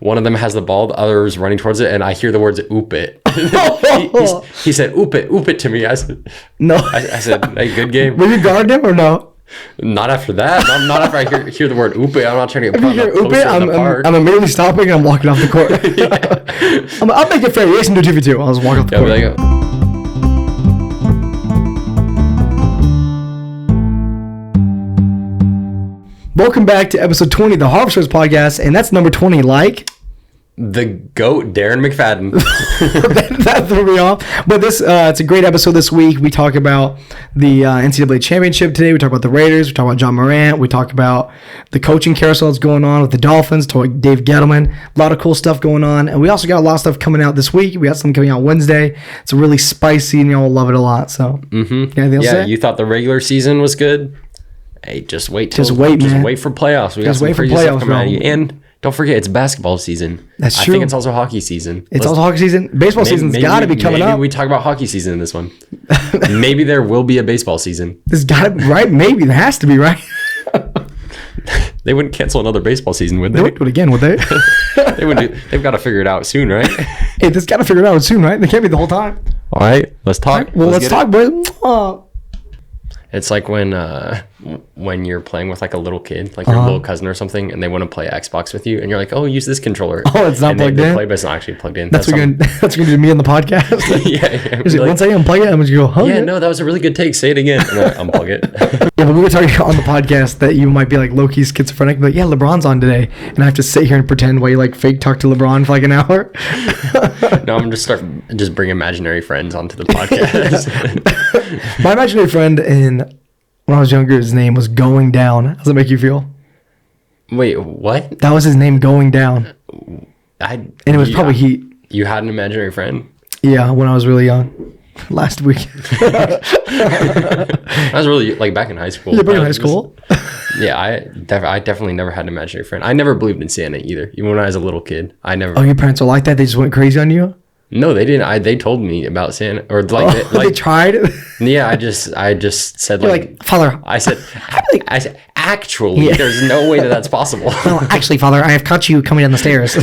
one of them has the ball, the other is running towards it, and I hear the words "oop it." he said "oop it to me. I said no. I said, "Hey, good game." Were you guarding him or no? Not after that. Not after I hear the word "oop it." I'm not trying to get put on a Oop poster it, in the park. I'm immediately stopping and I'm walking off the court. I'll make it fair. You guys can do 2v2. I'll just walk off the court. Like, welcome back to episode 20 of the Harvesters podcast, and that's number 20, like the GOAT, Darren McFadden. that threw me off. But this it's a great episode this week. We talk about the NCAA championship today. We talk about the Raiders. We talk about John Morant. We talk about the coaching carousel that's going on with the Dolphins. Talk about Dave Gettleman. A lot of cool stuff going on. And we also got a lot of stuff coming out this week. We got some coming out Wednesday. It's really spicy, and y'all will love it a lot. So, Yeah, you thought the regular season was good? Hey, just wait, man. Wait for playoffs. We got some crazy stuff coming at you. And don't forget, it's basketball season. That's true. I think it's also hockey season. It's also hockey season. Baseball season's got to be coming up. Maybe we talk about hockey season in this one. Maybe there will be a baseball season. There's got to be, right? Maybe. There has to be, right? They wouldn't cancel another baseball season, would they? They wouldn't do it again, would they? They wouldn't. They've got to figure it out soon, right? Hey, they've got to figure it out soon, right? They can't be the whole time. All right, let's talk. Right, well, let's talk, boys. It's like when you're playing with like a little kid, like your little cousin or something, and they want to play Xbox with you, and you're like, "Oh, use this controller." Oh, it's not plugged in. Play, but it's not actually plugged in. That's what you're gonna do to me on the podcast. yeah. Like, once I unplug it, I'm just go. Oh, yeah, no, that was a really good take. Say it again. And I unplug it. Yeah, but we were talking on the podcast that you might be like low-key schizophrenic. But yeah, LeBron's on today, and I have to sit here and pretend while you like fake talk to LeBron for like an hour. No, I'm gonna just bring imaginary friends onto the podcast. My imaginary friend when I was younger, his name was Going Down. How does it make you feel? Wait, what? That was his name, Going Down. And it was probably Heat. You had an imaginary friend? Yeah, when I was really young. Last week. I was really, like, back in high school. Yeah, back in high school? Yeah, I definitely never had an imaginary friend. I never believed in Santa either. Even when I was a little kid. I never... Oh, your parents were like that? They just went crazy on you? No, they didn't. They told me about Santa, or like, they tried. Yeah, I just said like, Father. I said, actually, there's no way that's possible. No, actually, Father, I have caught you coming down the stairs.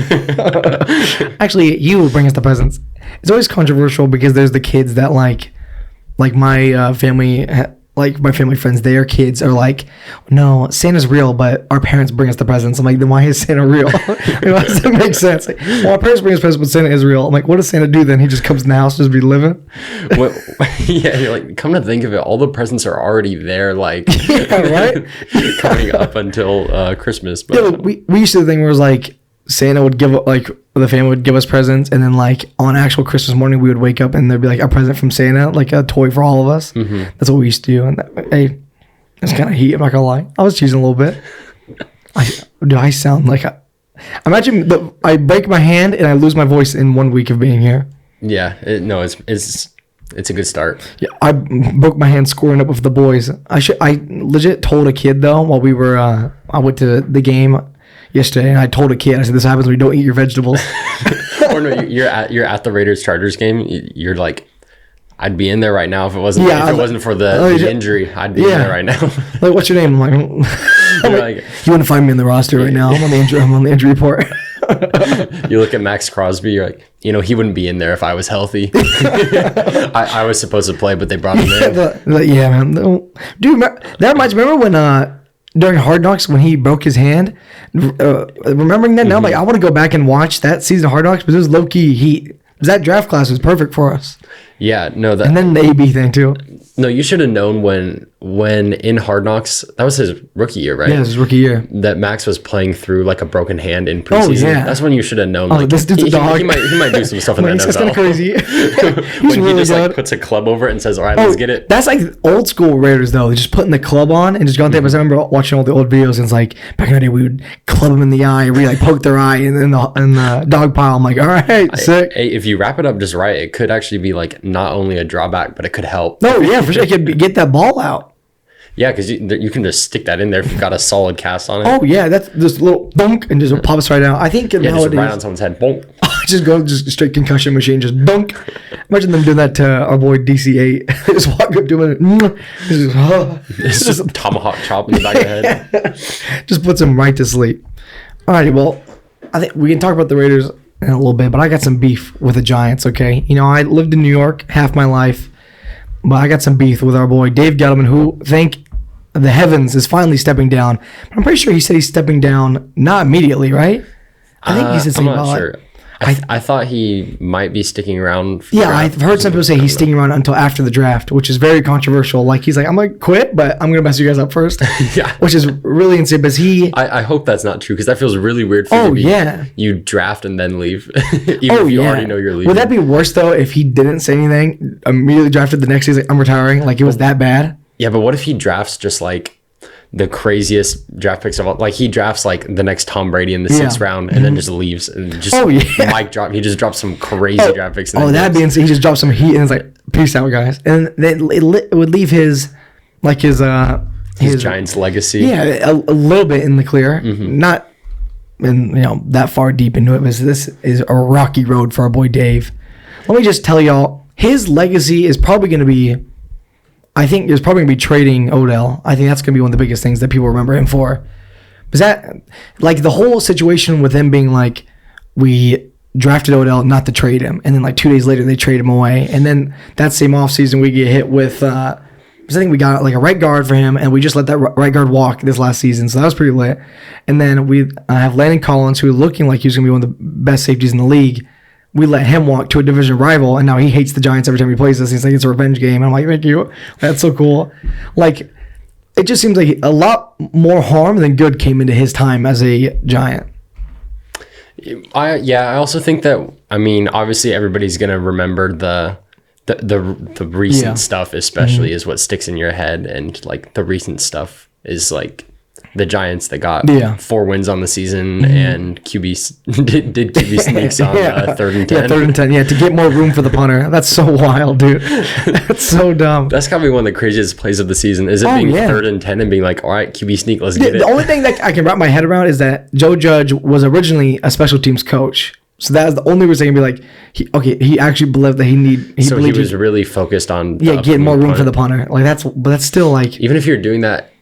Actually, you bring us the presents. It's always controversial because there's the kids that like my family. Like my family friends, their kids are like, no, Santa's real, but our parents bring us the presents. I'm like, then why is Santa real? Like, why does that make sense? Like, well, our parents bring us presents, but Santa is real. I'm like, what does Santa do then? He just comes in the house, just be living. Yeah, you're like, come to think of it, all the presents are already there, like, yeah, right? coming up until Christmas. But yeah, we used to do the thing where it was like Santa would give the family would give us presents, and then like on actual Christmas morning we would wake up and there'd be like a present from Santa, like a toy for all of us. Mm-hmm. That's what we used to do. And hey, it's kind of heat. I'm not gonna lie, I was cheesing a little bit. I sound like imagine I break my hand and I lose my voice in 1 week of being here. Yeah, it's a good start. Yeah, I broke my hand scoring up with the boys. I legit told a kid though while we were I went to the game yesterday, and I told a kid, I said, this happens when you don't eat your vegetables. Or no, you're at the Raiders-Chargers game. You're like, I'd be in there right now if it wasn't for the injury. I'd be in there right now. Like, what's your name? I'm like, you want to find me in the roster right now? I'm on the injury report. You look at Max Crosby. You're like, he wouldn't be in there if I was healthy. I was supposed to play, but they brought him in. Yeah, man. Dude, that reminds me. Remember when during Hard Knocks when he broke his hand? Remembering that now, I'm like, I want to go back and watch that season of Hard Knocks, but it was low key. That draft class was perfect for us. Yeah, no, and then the AB thing too. No, you should have known when in Hard Knocks, that was his rookie year, right? Yeah, it was his rookie year. That Max was playing through like a broken hand in preseason. Oh, yeah. That's when you should have known. Like, this dude's a dog. He might do some stuff in the NFL. He's kind of crazy. When he just like puts a club over it and says, all right, let's get it. That's like old school Raiders though. They just putting the club on and just going there. But I remember watching all the old videos and it's like, back in the day, we would club them in the eye, we like poke their eye in the dog pile. I'm like, all right, sick. If you wrap it up just right, it could actually be like not only a drawback, but it could help. No, yeah, for sure. You could get that ball out. Yeah, because you can just stick that in there if you've got a solid cast on it. Oh yeah, that's just a little dunk and just pops right out. I think nowadays, just right on someone's head. Bonk. just straight concussion machine, just dunk. Imagine them doing that to our boy DC8. Just walk up doing it. It's just a tomahawk chop in the back of the head. Just puts him right to sleep. Alrighty, well, I think we can talk about the Raiders in a little bit, but I got some beef with the Giants, okay? I lived in New York half my life, but I got some beef with our boy Dave Gettleman, who, thank the heavens, is finally stepping down. But I'm pretty sure he said he's stepping down not immediately, right? I think he said something about sure. I thought he might be sticking around. I've heard some people say he's sticking around until after the draft, which is very controversial. Like, he's like, I'm going to quit, but I'm going to mess you guys up first. Yeah. Which is really insane. Because I hope that's not true, because that feels really weird for you draft and then leave. Even if you already know you're leaving. Would that be worse, though, if he didn't say anything, immediately drafted the next season, I'm retiring? Like, it was that bad? Yeah, but what if he drafts just like the craziest draft picks of all? Like, he drafts like the next Tom Brady in the 6th round and then just leaves and just mic drop. He just drops some crazy draft picks. That'd be insane. He just drops some heat and it's like, peace out, guys. And then it would leave his Giants legacy. Yeah, a little bit in the clear. Not in that far deep into it, but this is a rocky road for our boy Dave. Let me just tell y'all, his legacy is probably going to be, I think there's probably going to be trading Odell. I think that's going to be one of the biggest things that people remember him for. Is that, like, the whole situation with him being like, we drafted Odell not to trade him, and then like 2 days later they trade him away, and then that same offseason we get hit with, I think we got like a right guard for him, and we just let that right guard walk this last season, so that was pretty lit. And then we have Landon Collins, who looking like he was going to be one of the best safeties in the league. We let him walk to a division rival, and now he hates the Giants every time he plays us. He's like, it's a revenge game. And I'm like, thank you. That's so cool. Like, it just seems like a lot more harm than good came into his time as a Giant. I also think that, I mean, obviously everybody's going to remember the recent stuff, especially, is what sticks in your head. And like the recent stuff is like the Giants that got 4 wins on the season and QB did QB sneaks on 3rd and 10. Yeah, 3rd and 10. Yeah, to get more room for the punter. That's so wild, dude. That's so dumb. That's gotta be one of the craziest plays of the season. Is it being 3rd and 10 and being like, all right, QB sneak, let's get it. The only thing that I can wrap my head around is that Joe Judge was originally a special teams coach. So that is the only reason I can be like, he actually believed that he was really focused on getting more room for the punter. Like that's still like, even if you're doing that,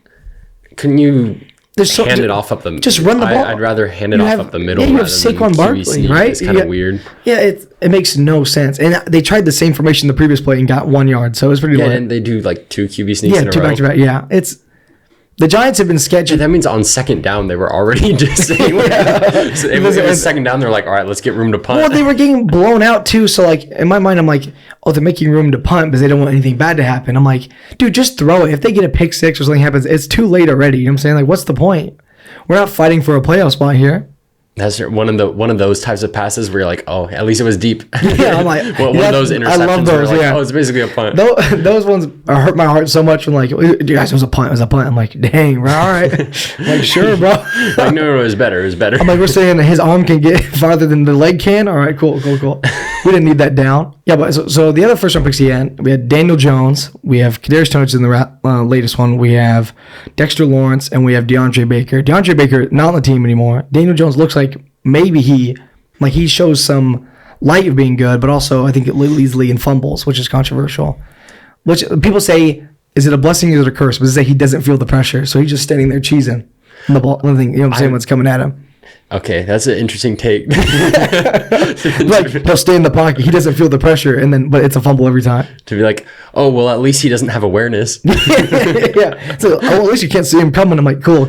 couldn't you hand it off up the middle? Just run the ball. I'd rather hand it off up the middle. Yeah, you have Saquon Barkley, right? It's kind of weird. Yeah, it makes no sense. And they tried the same formation the previous play and got 1 yard, so it was pretty lit. And they do like 2 QB sneaks in a row. 2 back-to-back. Yeah, it's the Giants have been sketchy. That means on 2nd down they were already just saying, so it was 2nd down. They're like, all right, let's get room to punt. Well, they were getting blown out too. So like in my mind, I'm like, oh, they're making room to punt because they don't want anything bad to happen. I'm like, dude, just throw it. If they get a pick 6 or something happens, it's too late already. You know what I'm saying? Like, what's the point? We're not fighting for a playoff spot here. That's one of those types of passes where you're like, oh, at least it was deep. Yeah, I'm like, one of those interceptions. I love those. Where like, oh, it's basically a punt. Those ones hurt my heart so much when like, guys, it was a punt. It was a punt. I'm like, dang, bro, all right. I'm like, sure, bro. Like, no, it was better. It was better. I'm like, we're saying that his arm can get farther than the leg can. All right, cool. We didn't need that down. Yeah, but so the other first round picks he had, we had Daniel Jones, we have Kadarius Toney in the latest one, we have Dexter Lawrence, and we have DeAndre Baker. DeAndre Baker not on the team anymore. Daniel Jones looks like maybe he shows some light of being good, but also I think it leads the league in fumbles, which is controversial. Which people say, is it a blessing or is it a curse? But they say he doesn't feel the pressure, so he's just standing there cheesing the ball. You know what I'm saying? What's coming at him. Okay, that's an interesting take. Like, he'll stay in the pocket. He doesn't feel the pressure, but it's a fumble every time. To be like, oh, well, at least he doesn't have awareness. Yeah. So, at least you can't see him coming. I'm like, cool.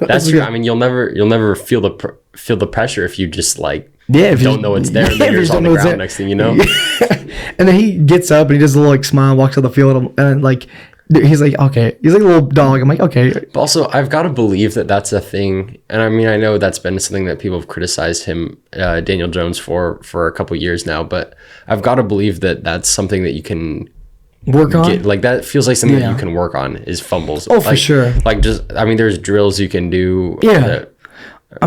That's true. I mean, you'll never feel the pressure if you just like don't know it's there. And then you're just on the ground. Next thing you know. And then he gets up and he does a little like smile, walks on the field, and like. He's like, okay. He's like a little dog. I'm like, okay. But also, I've got to believe that that's a thing. And I mean, I know that's been something that people have criticized him, Daniel Jones, for a couple years now. But I've got to believe that that's something that you can work on. Like, that feels like something that you can work on is fumbles. Oh, for sure. Like, there's drills you can do. Yeah.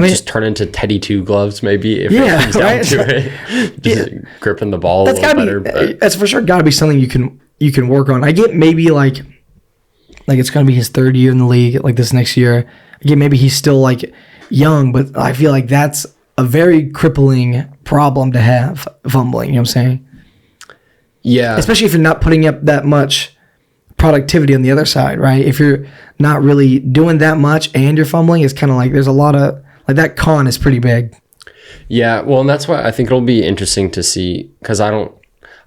Just turn into Teddy 2 gloves, maybe, if it comes down to it. Just gripping the ball a little better. That's for sure got to be something you can work on. I get maybe like it's going to be his 3rd year in the league, like this next year. I get maybe he's still like young, but I feel like that's a very crippling problem to have, fumbling, you know what I'm saying? Yeah. Especially if you're not putting up that much productivity on the other side, right? If you're not really doing that much and you're fumbling, it's kind of like there's a lot of, like that con is pretty big. Yeah, well, and that's why I think it'll be interesting to see, because I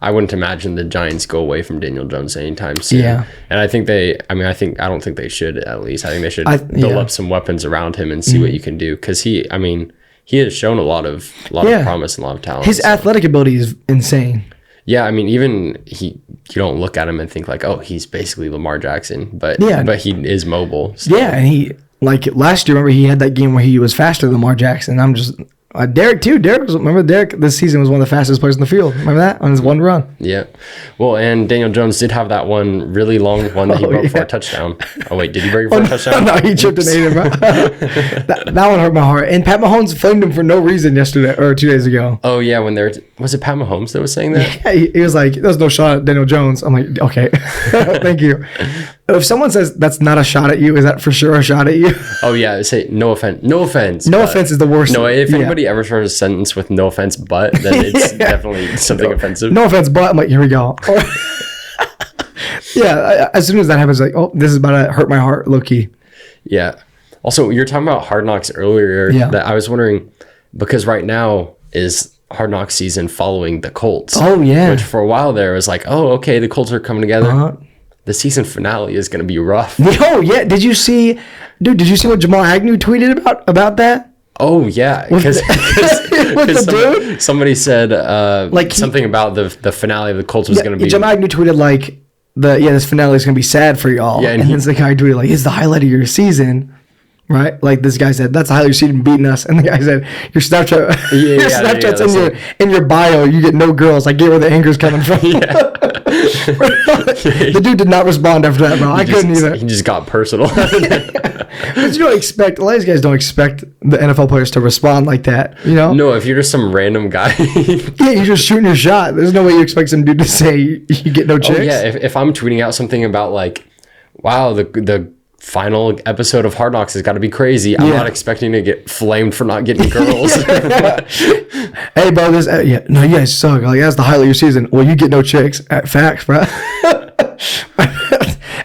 wouldn't imagine the Giants go away from Daniel Jones anytime soon. Yeah. And I don't think they should, at least. I think they should build up some weapons around him and see what you can do, because he has shown a lot of promise and a lot of talent. His athletic ability is insane. Yeah, I mean, even you don't look at him and think like, oh, he's basically Lamar Jackson, but he is mobile. So. Yeah, and he, like last year, remember he had that game where he was faster than Lamar Jackson. I'm just Derek too. Remember Derek this season was one of the fastest players in the field. Remember that on his one run? Yeah. Well, and Daniel Jones did have that one really long one that he broke for a touchdown. Oh wait, did he break it for a touchdown? No, he tripped and ate him. that one hurt my heart. And Pat Mahomes flamed him for no reason yesterday or 2 days ago. Oh yeah, when was it Pat Mahomes that was saying that? Yeah, he was like, "There's no shot at Daniel Jones." I'm like, "Okay, thank you." If someone says that's not a shot at you, is that for sure a shot at you? Oh yeah, say no offense. No offense. No offense is the worst. No, if anybody ever starts a sentence with no offense, but then it's definitely something offensive. No offense, but I'm like, here we go. Yeah, as soon as that happens, like, oh, this is about to hurt my heart, low key. Yeah. Also, you're talking about Hard Knocks earlier. Yeah. That I was wondering, because right now is Hard Knocks season following the Colts. Oh yeah. Which for a while there was like, oh okay, the Colts are coming together. The season finale is going to be rough. Oh yeah, did you see what Jamal Agnew tweeted about that? Oh yeah, because somebody said something about the finale of the Colts was going to be. Jamal Agnew tweeted like this finale is going to be sad for y'all. Yeah, and then the guy tweeted like, it's the highlight of your season. Right, like this guy said, that's the highlight of your season beating us, and the guy said, your Snapchat's in your bio. You get no girls. I get where the anger's coming from. Yeah. The dude did not respond after that, bro. I couldn't either. He just got personal. But you don't expect, a lot of these guys don't expect the NFL players to respond like that, you know? No, if you're just some random guy. Yeah, you're just shooting your shot. There's no way you expect some dude to say you get no chicks. Oh, yeah, if I'm tweeting out something about like, wow, the final episode of Hard Knocks has got to be crazy. I'm not expecting to get flamed for not getting girls. Hey, bro, no, you guys suck. Like, that's the highlight of your season. Well, you get no chicks. Facts, bro.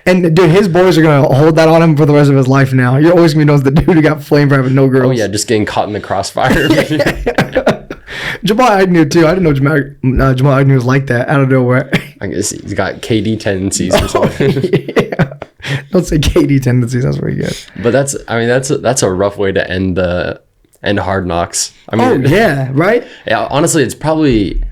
And dude, his boys are gonna hold that on him for the rest of his life now. You're always gonna be known as the dude who got flamed for having no girls. Oh yeah, just getting caught in the crossfire. Jamal Agnew too. I didn't know Jamal Agnew was like that out of nowhere. I guess he's got KD tendencies or something. Yeah. Don't say KD tendencies. That's pretty good. But that's a rough way to end Hard Knocks. I mean, right? Yeah, honestly, it's probably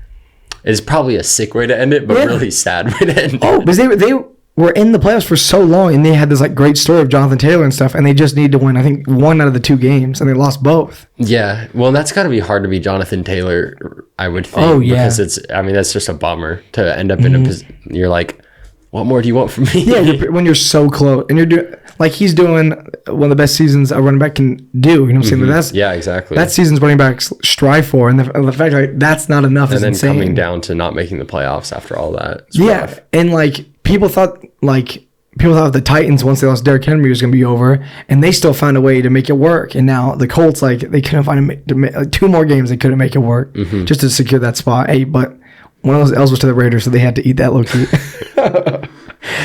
a sick way to end it, but really sad way to end it. Oh, because they were in the playoffs for so long, and they had this like great story of Jonathan Taylor and stuff, and they just need to win, I think, 1 out of the 2 games, and they lost both. Yeah, well, that's got to be hard to be Jonathan Taylor, I would think. Oh yeah, because that's just a bummer to end up in a position. You're like, what more do you want from me? Yeah, when you're so close, and you're doing like he's doing one of the best seasons a running back can do. You know what I'm saying? Yeah, exactly. That seasons running backs strive for, and the fact like that's not enough is insane. And then coming down to not making the playoffs after all that. Rough. And like people thought the Titans, once they lost Derrick Henry, was going to be over, and they still found a way to make it work. And now the Colts, like they couldn't find 2 more games, they couldn't make it work just to secure that spot. Hey, but one of those L's was to the Raiders, so they had to eat that low key.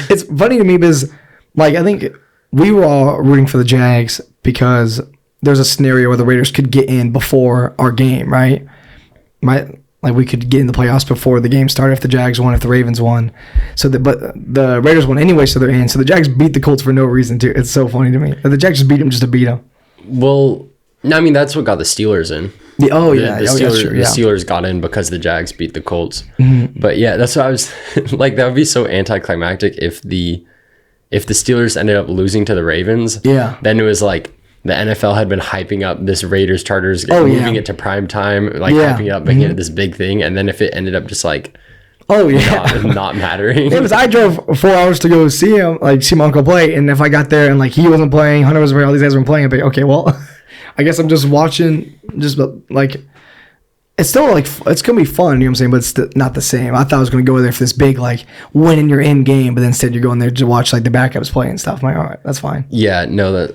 It's funny to me because, like, I think we were all rooting for the Jags because there's a scenario where the Raiders could get in before our game, right? Like we could get in the playoffs before the game started if the Jags won, if the Ravens won. But the Raiders won anyway, so they're in. So the Jags beat the Colts for no reason too. It's so funny to me. The Jags just beat them just to beat them. Well, I mean that's what got the Steelers in. The Steelers got in because the Jags beat the Colts. Mm-hmm. But yeah, that's what I was like. That would be so anticlimactic if the Steelers ended up losing to the Ravens. Yeah. Then it was like the NFL had been hyping up this Raiders Chargers, moving it to prime time, hyping it up, making it this big thing. And then if it ended up just like, not mattering. It was, I drove 4 hours to go see him, see my uncle play. And if I got there and he wasn't playing, Hunter wasn't playing, all these guys weren't playing, I'd be okay, well, I guess I'm just watching, it's still it's going to be fun, you know what I'm saying? But it's not the same. I thought I was going to go there for this big, win in your end game, but instead you're going there to watch the backups play and stuff. I'm like, all right, that's fine. Yeah, no,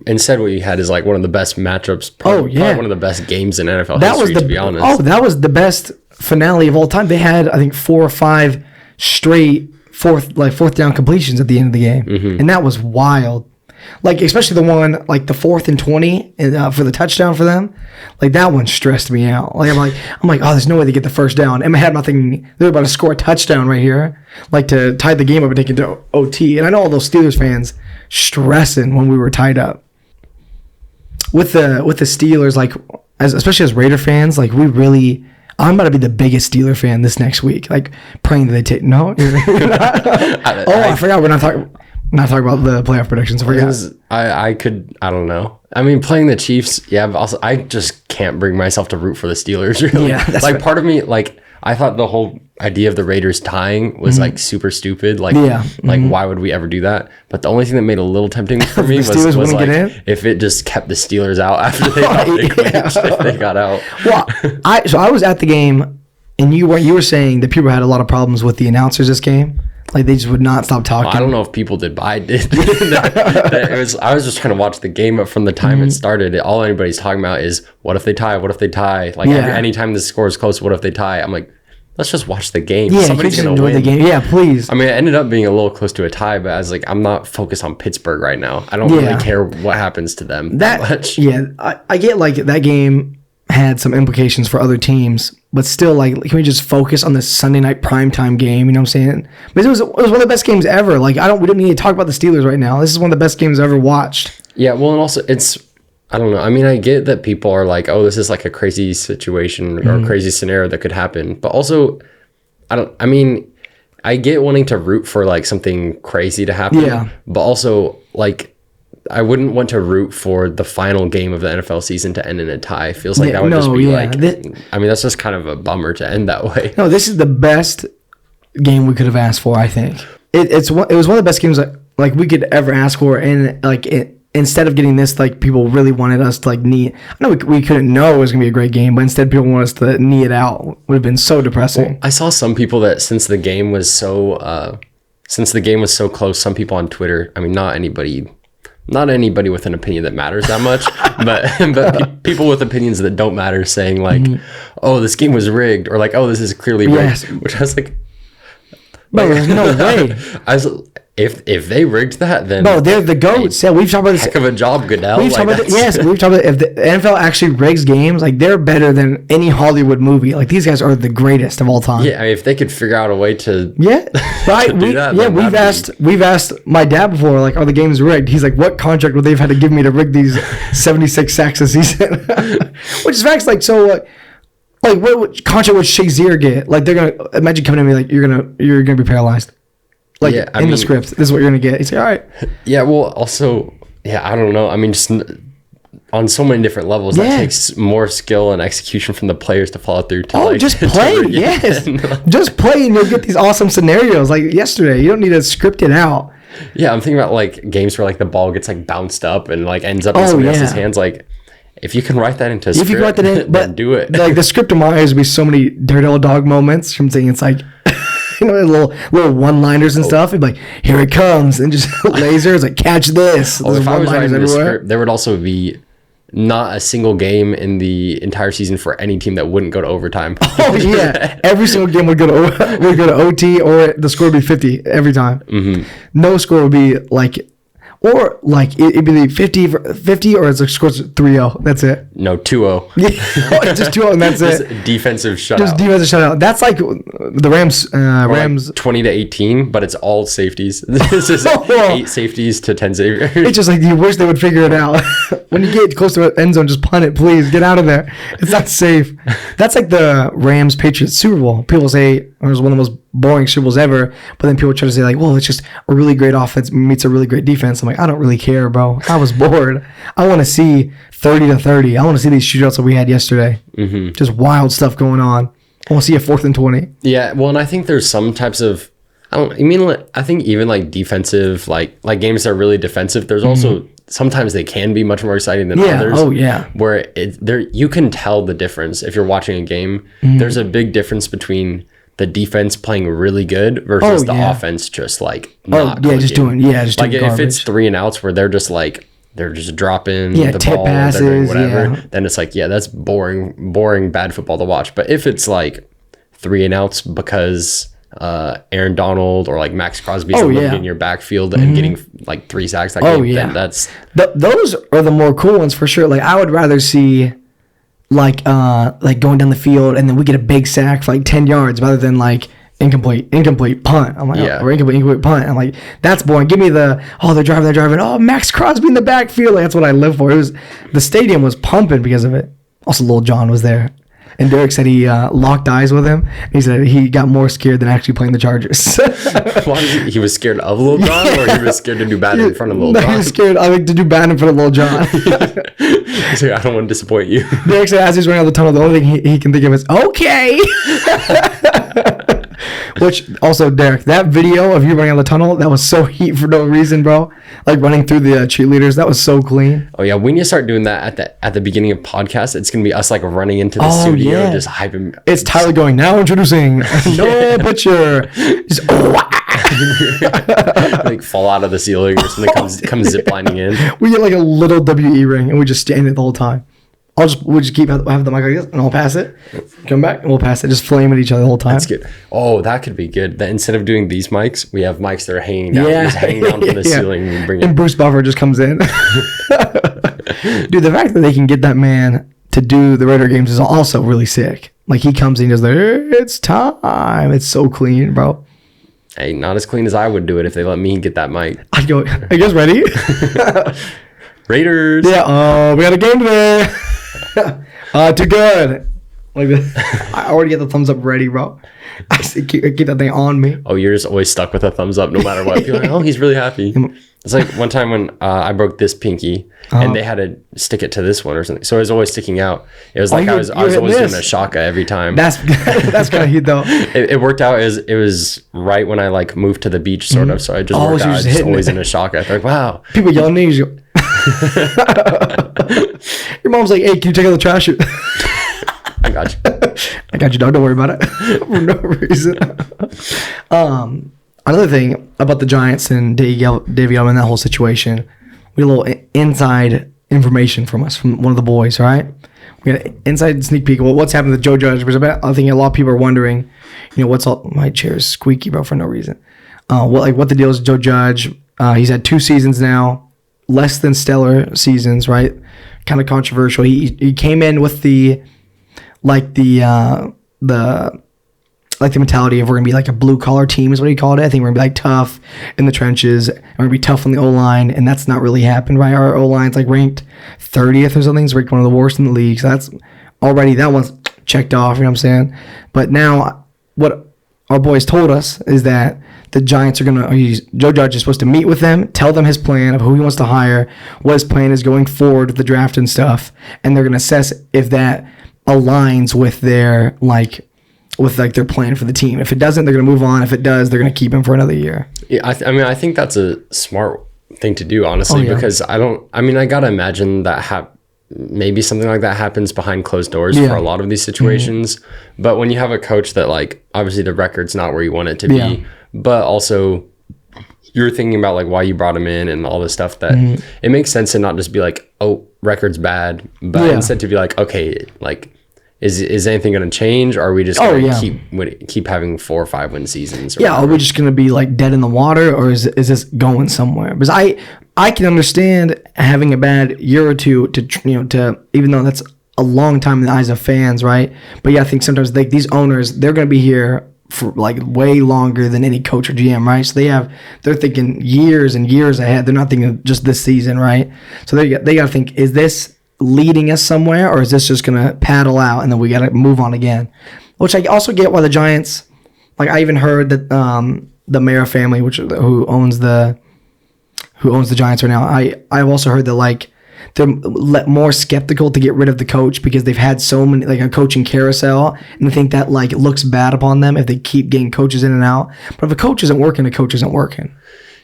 instead what you had is one of the best matchups, probably one of the best games in NFL history, to be honest. Oh, that was the best finale of all time. They had, I think, 4 or 5 straight fourth down completions at the end of the game. Mm-hmm. And that was wild. Like, especially the one, like the 4th and 20 for the touchdown for them. Like, that one stressed me out. Like, I'm like, oh, there's no way they get the first down. In my head, I'm not thinking they're about to score a touchdown right here, like to tie the game up and take it to OT. And I know all those Steelers fans stressing when we were tied up. With the Steelers, like, especially as Raider fans, like, I'm about to be the biggest Steeler fan this next week. Like, praying that they take. No, you're not. I forgot we're not talking about the playoff predictions. I forgot. I don't know. I mean, playing the Chiefs, yeah, but also I just can't bring myself to root for the Steelers. Really. Yeah, that's like part of me, like I thought the whole idea of the Raiders tying was like super stupid. Like, why would we ever do that? But the only thing that made it a little tempting for me was like if it just kept the Steelers out after they if they got out. Well, I was at the game, and you were saying that people had a lot of problems with the announcers this game. Like, they just would not stop talking. Well, I don't know if people did, but I did. I was just trying to watch the game up from the time it started. All anybody's talking about is, what if they tie? What if they tie? Like, anytime the score is close, what if they tie? I'm like, let's just watch the game. Yeah, somebody's going to win. The game. Yeah, please. I mean, it ended up being a little close to a tie, but I was like, I'm not focused on Pittsburgh right now. I don't really care what happens to them that much. Yeah, I get, like, that game had some implications for other teams, but still, like, can we just focus on this Sunday night primetime game? You know what I'm saying? But it was one of the best games ever. Like, we don't need to talk about the Steelers right now. This is one of the best games I've ever watched. Yeah, well, and also I don't know. I mean, I get that people are like, oh, this is like a crazy situation or a crazy scenario that could happen. But also, I get wanting to root for like something crazy to happen. Yeah. But also, like, I wouldn't want to root for the final game of the NFL season to end in a tie. It feels like that would just be that's just kind of a bummer to end that way. No, this is the best game we could have asked for, I think. It was one of the best games like we could ever ask for, and like instead of getting this, like, people really wanted us to like knee. I know we couldn't know it was gonna be a great game, but instead people want us to knee it out. Would have been so depressing. Well, I saw some people that since the game was so close, some people on Twitter. I mean, not anybody with an opinion that matters that much, but people with opinions that don't matter saying like, oh, this game was rigged, or like, oh, this is clearly rigged, which I was like, no, there's no way. If they rigged that, then no, they're the GOATs. Yeah, we've talked about this. Heck of a job, Goodell. We've talked about if the NFL actually rigs games, like, they're better than any Hollywood movie. Like, these guys are the greatest of all time. Yeah, I mean, if they could figure out a way to we've asked my dad before, like, are the games rigged? He's like, what contract would they've had to give me to rig these 76 sacks a season? Which is facts. Like, so like what contract would Shazier get? Like, they're gonna imagine coming in and be like, you're gonna be paralyzed. Like, the script, this is what you're going to get. He's like, all right. Yeah, well, also, I don't know. I mean, just on so many different levels, that takes more skill and execution from the players to follow through. Just play. Yes. Just play and you'll get these awesome scenarios like yesterday. You don't need to script it out. Yeah, I'm thinking about, like, games where, like, the ball gets, like, bounced up and, like, ends up in somebody else's hands. Like, if you can write that into a script, then do it. Like, the script in my eyes would be so many Dirty Old Dog moments from saying it's like... You know, little one-liners and stuff. It'd be like, here it comes, and just lasers, like, catch this. If I was writing the script, there would also be not a single game in the entire season for any team that wouldn't go to overtime. Oh yeah, every single game would go to OT, or the score would be 50 every time. Mm-hmm. No score would be like. Or, like, it'd be 50 or it's like scores 3-0. That's it. No, 2-0. Yeah, just 2-0 and that's just it. Defensive shutout. Just defensive shutout. That's like the Rams. Rams like 20-18, but it's all safeties. This is 8 safeties to 10 safeties. It's just like you wish they would figure it out. When you get close to the end zone, just punt it, please. Get out of there. It's not safe. That's like the Rams Patriots Super Bowl. People say it was one of the most boring Super Bowls ever, but then people try to say like, well, it's just a really great offense meets a really great defense. I'm like, I don't really care, bro. I was bored. I want to see 30-30. I want to see these shootouts that we had yesterday. Mm-hmm. Just wild stuff going on. I want to see a 4th and 20. Yeah, well, and I think there's some types of, I think even like defensive, like games that are really defensive, there's also sometimes they can be much more exciting than others. Oh yeah. Where you can tell the difference if you're watching a game. Mm-hmm. There's a big difference between the defense playing really good versus the offense just like not just doing like if it's 3 and outs where they're just dropping the ball, passes, they're doing whatever, then it's like that's boring bad football to watch. But if it's like 3 and outs because Aaron Donald or like Max Crosby's in your backfield and getting like 3 sacks that game. Yeah. That's those are the more cool ones for sure. Like I would rather see like going down the field and then we get a big sack for like 10 yards rather than like incomplete punt. I'm like, or incomplete punt. I'm like, that's boring. Give me they're driving. Oh, Max Crosby in the backfield. Like, that's what I live for. The stadium was pumping because of it. Also, Lil Jon was there. And Derek said he locked eyes with him. He said he got more scared than actually playing the Chargers. He was scared of Lil Jon, or he was scared to do bad in front of Lil Jon? He was scared, I think, to do bad in front of Lil Jon. He's like, I don't want to disappoint you. Derek said as he's running out the tunnel, the only thing he can think of is, okay. Which, also, Derek, that video of you running out the tunnel, that was so heat for no reason, bro. Like running through the cheerleaders, that was so clean. Oh yeah, we need to start doing that at the beginning of podcasts. It's gonna be us like running into the studio, just hyping. It's Tyler going, now introducing no picture. Just, like fall out of the ceiling or something, comes ziplining in. We get like a little WE ring and we just stand it the whole time. We'll just keep have the mic like this and I'll pass it. Come back and we'll pass it. Just flame at each other the whole time. That's good. Oh, that could be good. That instead of doing these mics, we have mics that are hanging down, just hanging down from the ceiling. And Bruce Buffer just comes in. Dude, the fact that they can get that man to do the Raider games is also really sick. Like he comes in, he goes, it's time. It's so clean, bro. Hey, not as clean as I would do it if they let me get that mic. I'd go, are you guys ready? Raiders. Yeah, we got a game today. Too good. Like I already get the thumbs up ready, bro. I keep that thing on me. Oh, you're just always stuck with a thumbs up no matter what. People are like, oh, he's really happy. It's like one time when I broke this pinky and they had to stick it to this one or something. So it was always sticking out. It was like I was always doing a shaka every time. That's kind of heat though. It worked out. It was right when I like moved to the beach sort of. So I just worked out. I was just always in a shaka. I thought, wow. People yelling at you. Your mom's like, hey, can you take out the trash? I got you. I got you, dog. Don't worry about it. For no reason. Another thing about the Giants and Davey Gettleman and that whole situation, we had a little inside information from one of the boys, all right? We got an inside sneak peek of what's happened to Joe Judge. Because I think a lot of people are wondering, what's all, my chair is squeaky, bro, for no reason. What the deal is with Joe Judge. He's had 2 seasons now, less than stellar seasons, right? Kind of controversial. He came in with the mentality of we're gonna be like a blue collar team is what he called it. I think we're gonna be like tough in the trenches and we're gonna be tough on the O-line, and that's not really happened, right? Our O-line's like ranked 30th or something. It's ranked one of the worst in the league. So that's already, that one's checked off, you know what I'm saying? But now what our boys told us is that the Giants are Joe Judge is supposed to meet with them, tell them his plan of who he wants to hire, what his plan is going forward with the draft and stuff, and they're gonna assess if that aligns with their their plan for the team. If it doesn't, they're going to move on. If it does, they're going to keep him for another year. Yeah, I think that's a smart thing to do, honestly, because I got to imagine that maybe something like that happens behind closed doors for a lot of these situations. Mm-hmm. But when you have a coach that, like, obviously the record's not where you want it to be, but also you're thinking about, like, why you brought him in and all this stuff, that it makes sense to not just be like, oh, record's bad, but instead to be like, okay, like, Is anything going to change, or are we just going to keep having 4 or 5 win seasons? Are we just going to be like dead in the water, or is this going somewhere? Because I can understand having a bad year or two to even though that's a long time in the eyes of fans, right? But I think sometimes these owners, they're going to be here for like way longer than any coach or GM, right? So they're thinking years and years ahead. They're not thinking just this season, right? So they got to think, is this leading us somewhere, or is this just gonna paddle out and then we gotta move on again? Which I also get why the Giants, like, I even heard that the Mara family, who owns the Giants right now, I've also heard that, like, they're more skeptical to get rid of the coach because they've had so many, like, a coaching carousel, and I think that, like, it looks bad upon them if they keep getting coaches in and out. But if a coach isn't working, a coach isn't working.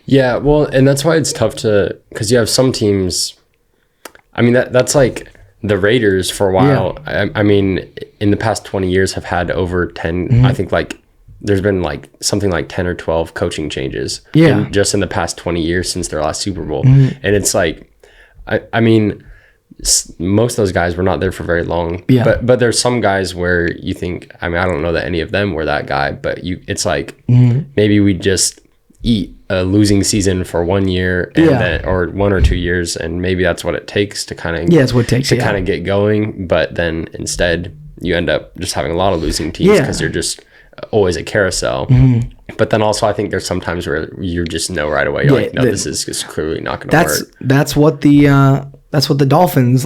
Yeah, well, and that's why it's tough because you have some teams. I mean, that's like the Raiders for a while. Yeah. I mean, in the past 20 years have had over 10, I think, like, there's been like something like 10 or 12 coaching changes just in the past 20 years since their last Super Bowl. And it's like, I mean, most of those guys were not there for very long. Yeah. But there's some guys where you think, I mean, I don't know that any of them were that guy, but it's like maybe we just eat a losing season for 1 year and then, or 1 or 2 years, and maybe that's what it takes to kind of it's what it takes to kind of get going. But then instead you end up just having a lot of losing teams because you're just always a carousel. But then also I think there's sometimes where you just know right away, you're like, no, this is just clearly not going to work. That's what the Dolphins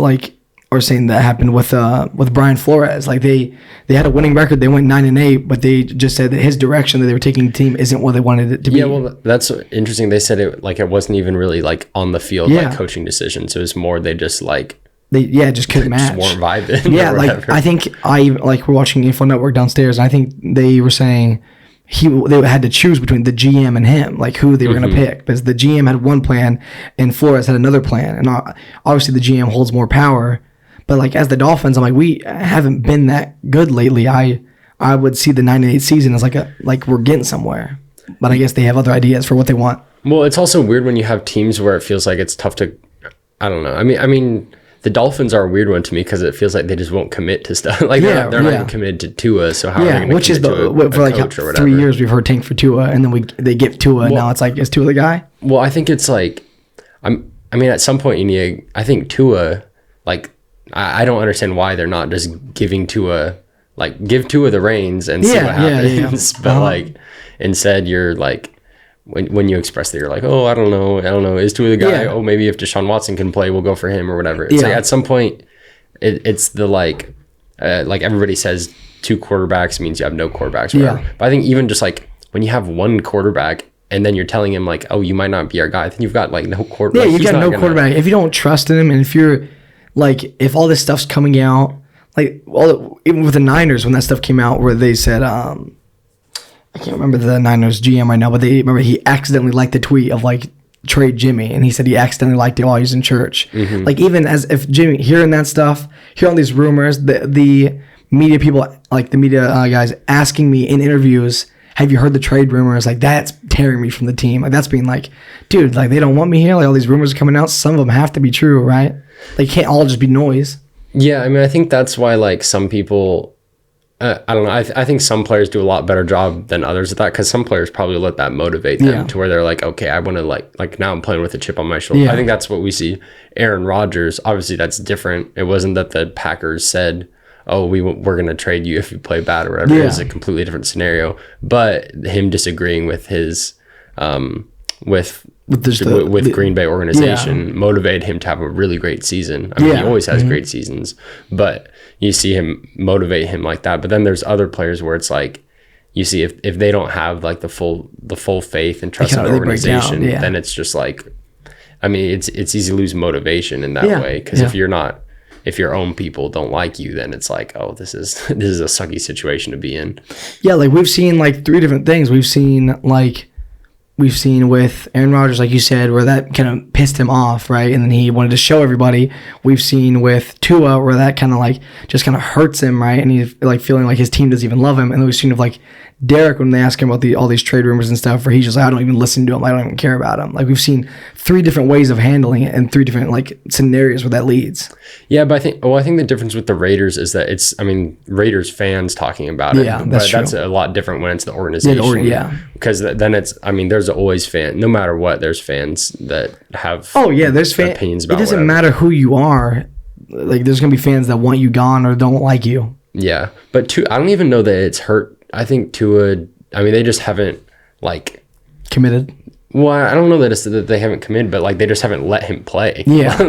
are saying that happened with Brian Flores. Like they had a winning record, they went 9-8, but they just said that his direction that they were taking the team isn't what they wanted it to be. Yeah, well, that's interesting. They said it wasn't even really like on the field like coaching decisions. It was more they just like they just couldn't match. Just weren't vibing. Yeah, like I think we're watching Info Network downstairs, and I think they were saying they had to choose between the GM and him, like who they were going to pick, because the GM had one plan and Flores had another plan, and obviously the GM holds more power. But like as the Dolphins, I'm like, we haven't been that good lately. I would see the 9-8 season as like we're getting somewhere, but I guess they have other ideas for what they want. Well, it's also weird when you have teams where it feels like it's tough to, I don't know. I mean, the Dolphins are a weird one to me because it feels like they just won't commit to stuff. Like they're not even committed to Tua. So how are they going to commit to for like 3 years we've heard tank for Tua, and then they give Tua, and now it's like, is Tua the guy? Well, I think it's like, I mean, at some point you need. I think Tua, like, I don't understand why they're not just giving Tua, like, give Tua the reins and see what happens. But like, instead you're like, when you express that, you're like, oh, I don't know, is Tua the guy? Oh, maybe if Deshaun Watson can play, we'll go for him or whatever. It's like at some point, it's the like everybody says 2 quarterbacks means you have no quarterbacks. Or whatever. But I think even just like when you have one quarterback and then you're telling him like, oh, you might not be our guy, then you've got like no quarterback. Yeah, you got no quarterback. If you don't trust him, and if you're like, if all this stuff's coming out, like even with the Niners when that stuff came out, where they said, I can't remember the Niners GM right now, but he accidentally liked the tweet of like trade Jimmy, and he said he accidentally liked it while he was in church. Like even as if Jimmy hearing that stuff, hearing all these rumors, the media people, like the media guys asking me in interviews, have you heard the trade rumors? Like that's tearing me from the team. Like that's being like, dude, like they don't want me here. Like all these rumors are coming out. Some of them have to be true, right? They can't all just be noise. Yeah, I mean, I think that's why like some people. I don't know. I think some players do a lot better job than others at that, because some players probably let that motivate them to where they're like, okay, I want to like now I'm playing with a chip on my shoulder. Yeah. I think that's what we see. Aaron Rodgers, obviously that's different. It wasn't that the Packers said, oh, we're going to trade you if you play bad or whatever. Yeah. It was a completely different scenario. But him disagreeing with his with Green Bay organization motivated him to have a really great season. I mean, he always has great seasons, but you see him motivate him like that. But then there's other players where it's like, you see if they don't have like the full faith and trust in the organization, then it's just like, I mean, it's easy to lose motivation in that way, because if your own people don't like you, then it's like, oh, this is a sucky situation to be in. Yeah, like we've seen like 3 different things. We've seen with Aaron Rodgers, like you said, where that kind of pissed him off, right? And then he wanted to show everybody. We've seen with Tua where that kind of like just kind of hurts him, right? And he's like feeling like his team doesn't even love him. And then we've seen of like Derek when they ask him about all these trade rumors and stuff, where he's just like, I don't even listen to him. I don't even care about him. Like we've seen 3 different ways of handling it and 3 different like scenarios where that leads. Yeah, but I think the difference with the Raiders is that Raiders fans talking about it. Yeah, that's true. That's a lot different when it's the organization. Because then there's always fans. No matter what, there's fans that have there's opinions about it. It doesn't matter who you are. Like there's gonna be fans that want you gone or don't like you. Yeah, but I don't even know that it's hurt. I think Tua, they just haven't like committed. Well, I don't know that they haven't committed, but like they just haven't let him play. Yeah.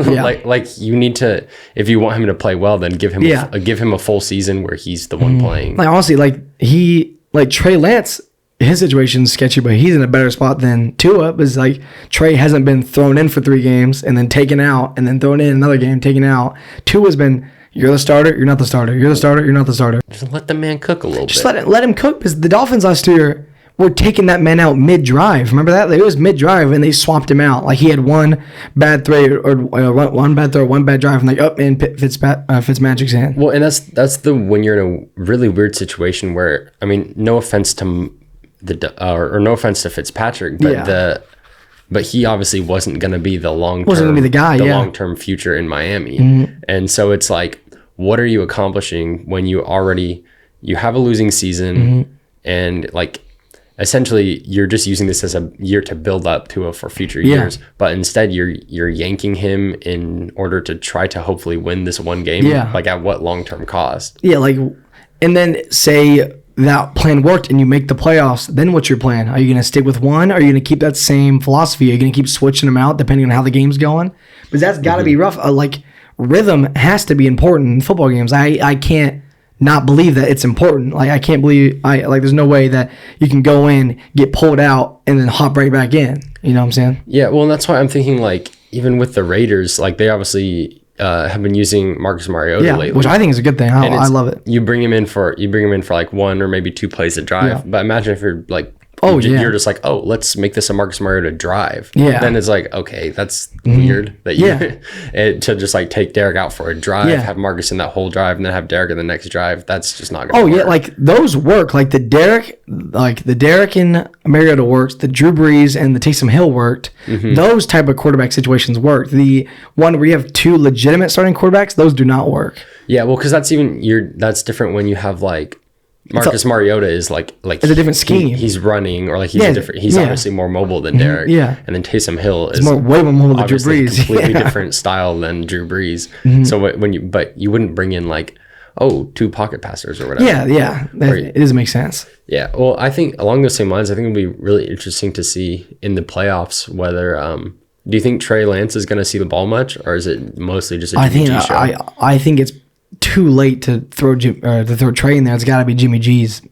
like you need to, if you want him to play well, then give him a full season where he's the one playing. Like honestly, like Trey Lance, his situation's sketchy, but he's in a better spot than Tua, because like Trey hasn't been thrown in for 3 games and then taken out and then thrown in another game, taken out. Tua's been, you're the starter, you're not the starter. You're the starter, you're not the starter. Just let the man cook a little bit. Just let him cook, because the Dolphins last year were taking that man out mid-drive. Remember that? It was mid-drive, and they swapped him out. Like, he had one bad throw, or one bad throw, one bad drive, and like, up in Fitzmagic's hand. Well, and that's when you're in a really weird situation where, no offense to no offense to Fitzpatrick, but but he obviously wasn't going to be the long-term future in Miami. And so it's like, what are you accomplishing when you have a losing season and like essentially you're just using this as a year to build up to for future years, but instead you're yanking him in order to try to hopefully win this one game. Like at what long-term cost? Like, and then say that plan worked and you make the playoffs, then what's your plan? Are you going to stick with one? Are you going to keep that same philosophy? Are you going to keep switching them out depending on how the game's going? But that's got to be rough. Like, rhythm has to be important in football games. I can't not believe that it's important. Like, I can't believe there's no way that you can go in, get pulled out, and then hop right back in. You know what I'm saying? Yeah, well, and that's why I'm thinking, like, even with the Raiders, like, they obviously have been using Marcus Mariota lately, which I think is a good thing. I love it. You bring him in for like one or maybe two plays a drive. But imagine if you're like, you're just like, let's make this a Marcus Mariota drive. Then it's like, okay, that's weird that you to just like take Derek out for a drive, have Marcus in that whole drive, and then have Derek in the next drive. That's just not gonna work. Like those work. Like the Derek and Mariota works. The Drew Brees and the Taysom Hill worked. Those type of quarterback situations worked. The one where you have two legitimate starting quarterbacks, those do not work. Yeah, well, because that's different when you have like Marcus Mariota is like it's a different scheme. He's running, or like he's he's obviously more mobile than Derek. And then Taysom Hill is way more mobile than Drew Brees. Completely different style than Drew Brees. So but you wouldn't bring in like, two pocket passers or whatever. It doesn't make sense. Yeah, well, I think along those same lines, I think it'll be really interesting to see in the playoffs whether do you think Trey Lance is going to see the ball much, or is it mostly just a Jimmy G show? I think it's too late to throw Trey in there. It's got to be Jimmy G's,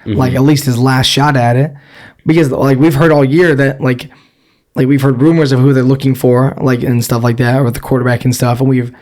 like at least his last shot at it, because like we've heard all year that like we've heard rumors of who they're looking for, like and stuff like that, or the quarterback and stuff, and we've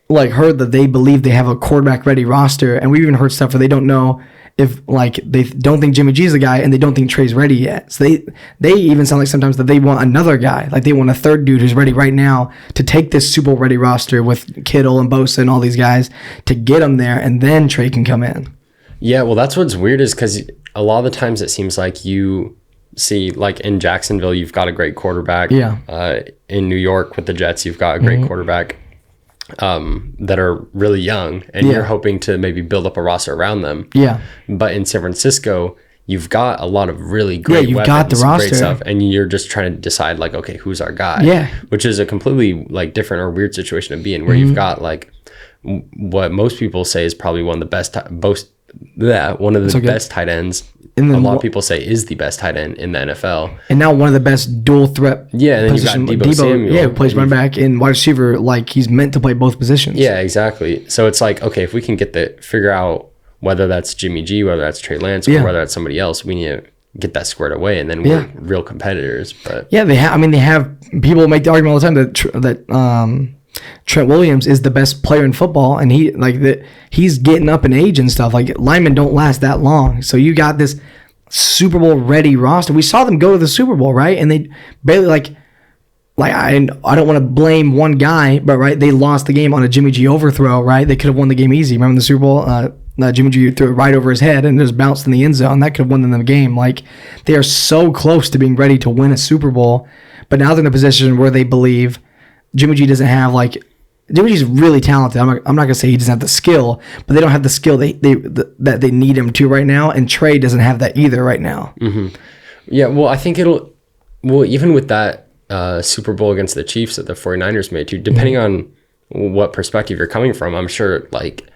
like heard that they believe they have a quarterback ready roster, and we've even heard stuff where they don't know if like they don't think Jimmy G's the guy and they don't think Trey's ready yet. So they even sound like sometimes that they want another guy, like they want a third dude who's ready right now to take this Super Bowl ready roster with Kittle and Bosa and all these guys to get them there, and then Trey can come in. Yeah, well, that's what's weird is because a lot of the times it seems like you see like in Jacksonville you've got a great quarterback. In New York with the Jets you've got a great quarterback. That are really young, and you're hoping to maybe build up a roster around them. But in San Francisco, you've got a lot of really great weapons, got the roster, great stuff, and you're just trying to decide like, okay, who's our guy? Which is a completely like different or weird situation to be in, where you've got like what most people say is probably one of the best best tight ends. And a lot of people say is the best tight end in the NFL. And now one of the best dual threat. Yeah, and then you've got Deebo Samuel. Yeah, who plays running back and wide receiver, like he's meant to play both positions. Yeah, exactly. So it's like, okay, if we can figure out whether that's Jimmy G, whether that's Trey Lance, or whether that's somebody else, we need to get that squared away, and then we're real competitors. But they have people make the argument all the time that Trent Williams is the best player in football, and he's getting up in age and stuff. Like linemen don't last that long, so you got this Super Bowl ready roster. We saw them go to the Super Bowl, right? And they barely I don't want to blame one guy, but they lost the game on a Jimmy G overthrow, right? They could have won the game easy. Remember the Super Bowl? Jimmy G threw it right over his head and just bounced in the end zone. That could have won them the game. Like they are so close to being ready to win a Super Bowl, but now they're in a position where they believe Jimmy G doesn't have Jimmy G's really talented. I'm not gonna say he doesn't have the skill, but they don't have the skill that they need him to right now. And Trey doesn't have that either right now. Yeah, well, I think even with that Super Bowl against the Chiefs that the 49ers made too, depending on what perspective you're coming from, I'm sure like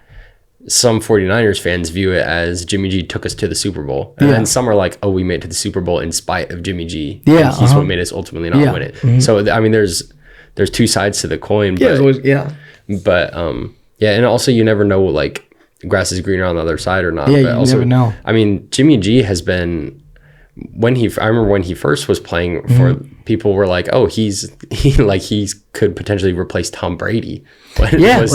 some 49ers fans view it as Jimmy G took us to the Super Bowl. And then some are like, oh, we made it to the Super Bowl in spite of Jimmy G. Yeah, he's what made us ultimately not win it. So I mean, there's two sides to the coin. But, But and also you never know like grass is greener on the other side or not. Yeah, but you also, never know. I mean, Jimmy G has been I remember when he first was playing for people were like, oh, he could potentially replace Tom Brady. That was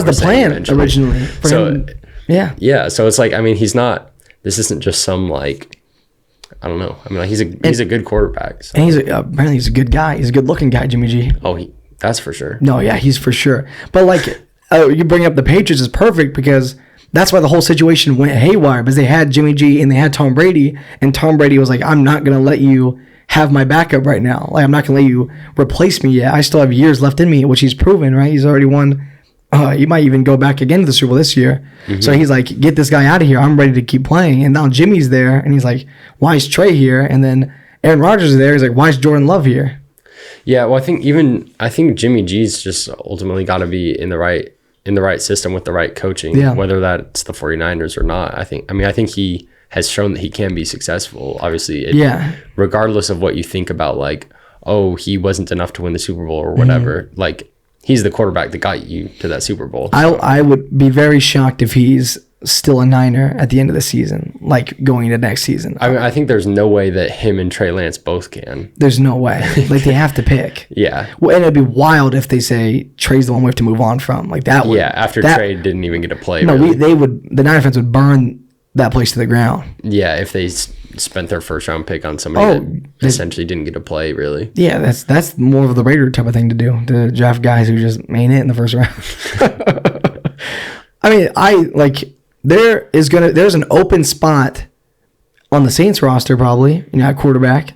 the plan originally for him. Yeah. So it's like, I mean, this isn't just some like, I don't know. I mean, like he's a good quarterback. So. And apparently he's a good guy. He's a good looking guy, Jimmy G. Oh, that's for sure. No, yeah, he's for sure. But like, you bring up the Patriots is perfect because that's why the whole situation went haywire, because they had Jimmy G and they had Tom Brady, and Tom Brady was like, I'm not going to let you have my backup right now. Like, I'm not going to let you replace me yet. I still have years left in me, which he's proven, right? He's already won. He might even go back again to the Super Bowl this year. So he's like, get this guy out of here. I'm ready to keep playing. And now Jimmy's there, and he's like, why is Trey here? And then Aaron Rodgers is there. He's like, why is Jordan Love here? Yeah, well, I think Jimmy G's just ultimately got to be in the right system with the right coaching, whether that's the 49ers or not. I think he has shown that he can be successful. Obviously, regardless of what you think about, like, oh, he wasn't enough to win the Super Bowl or whatever. Like, he's the quarterback that got you to that Super Bowl. So. I would be very shocked if he's still a Niner at the end of the season, like going into next season. I think there's no way that him and Trey Lance both can. There's no way. Like, they have to pick. Yeah. Well, and it'd be wild if they say Trey's the one we have to move on from. Like, that would. Yeah, after Trey didn't even get to play. No, really. the Niner fans would burn that place to the ground. Yeah, if they spent their first round pick on somebody that essentially didn't get to play, really. Yeah, that's more of the Raider type of thing to do, to draft guys who just ain't it in the first round. I mean, there's an open spot on the Saints roster probably, at quarterback,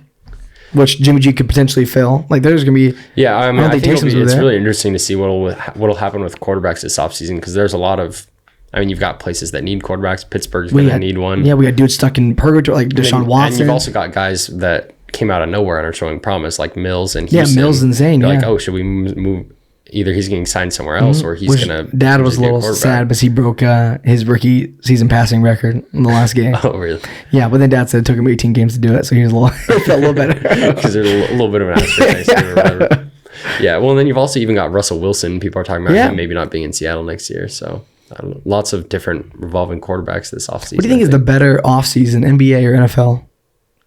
which Jimmy G could potentially fill. Like, there's gonna be. Yeah, I think it's really interesting to see what'll happen with quarterbacks this offseason, because there's a lot of. I mean, you've got places that need quarterbacks. Pittsburgh's going to need one. Yeah, we got dudes stuck in purgatory, like Deshaun Watson. And you've also got guys that came out of nowhere and are showing promise, like Mills and Houston. Yeah, Mills insane. They're like, oh, should we move? Either he's getting signed somewhere else, or he's going to. Dad was a little sad because he broke his rookie season passing record in the last game. Oh, really? Yeah, but then Dad said it took him 18 games to do it, so he was felt a little better. Because there's a little bit of an asterisk or whatever. Yeah, well, and then you've also even got Russell Wilson. People are talking about him maybe not being in Seattle next year, so. I don't know, lots of different revolving quarterbacks this offseason. What do you think is the better offseason, NBA or NFL?